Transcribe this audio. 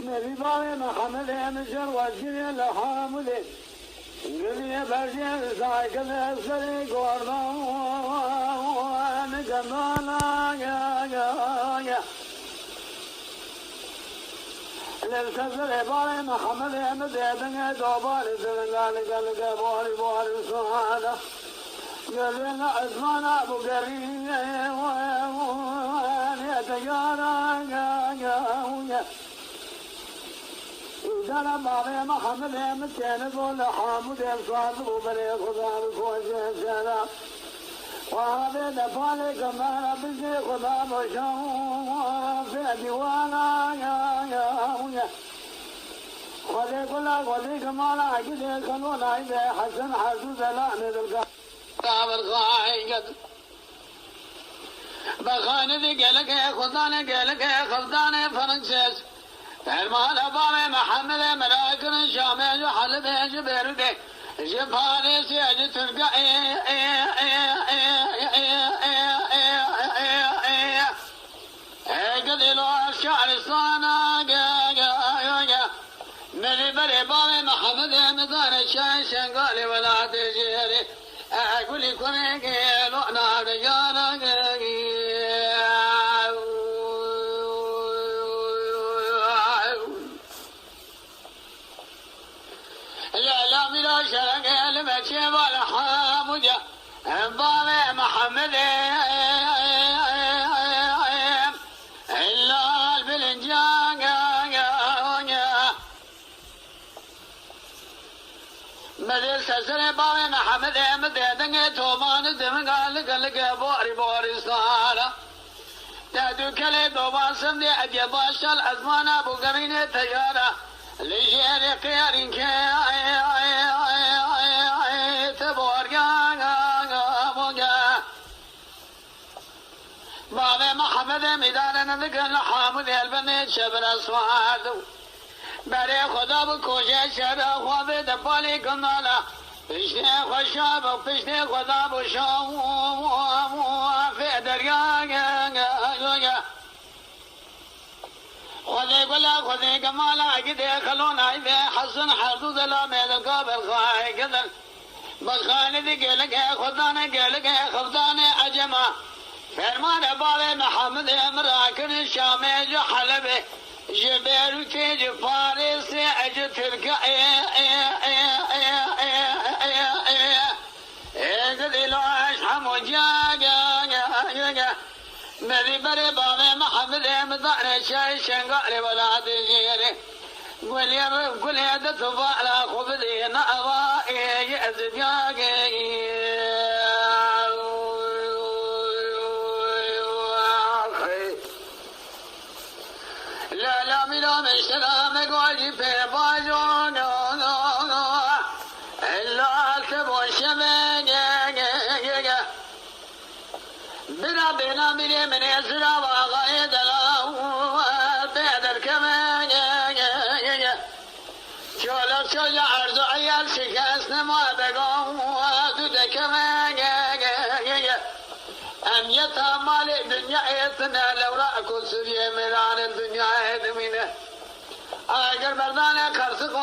نبي بابي محمد مشر وجري لحامد قلي برجع سايق الأسري قربان جمالا يا للكسر بابي محمد مديدن دوبار سلنقال قلق بوري سبحانه قلنا عثمان أبو قرين يا تجارا يا دانا بابي محمد متين قول حامد صادق وبري خدا بكوجه سلا وهذا دفالي كمان بزي خدا بشام في ديوانا يا خدي كلا خدي كمان عقد كانوا نايد حسن حسود لا ندلك تابر خايد بخاني قالك خدا نے قالك خدا نے فرنسيس فرمان بابي محمد ملاكن شامي جو حل بيج بيرده جباني سيج ترقى قدلو الشعر الصانا ملي بري بابي محمد مدار الشاي شنقالي ولا تجيري اقولي كوني قيلو نار جانا شرق المكشف والحامد بابي محمد إلا البلنجان مدل سسر بابي محمد مددن تومان دمن قلق بوري صالة تادو كلي دوبان سمدي أجباش الأزمان أبو قرين تيارة لجير قيارين بابي محمد ميدان ندقل حامد البني شبر اسواد بري خدا بكوشي شبه خواب دبالي كنالا پشني خوشاب و پشني خدا بشام في دريا خذي قلا خذي كمالا عقدي خلونا عيدي حسن حدود لا ميد القابل خواهي قدر بخاني دي قلق خداني قلق خفداني عجما فرمان بابي محمد مراكن الشامي جو حلبي جبيرو تيج فارسي اجو تركا قدلو اشحم وجاقا مذي بري بابي محمد مدار شاي شنقالي ولا تجيري قل يا دتفا على خبزي نأضائي يأزد لا ملا من سلامك واجب باجون إلا الكبو الشمال بنا من يسرى وغايد له بيدر كمان شولا عرض عيال شكاسنا ما بقوم وادود كمان أم يتامل الدنيا يتنا لو رأكو سرية ملان الدنيا يدمينه اگر مردان خرسق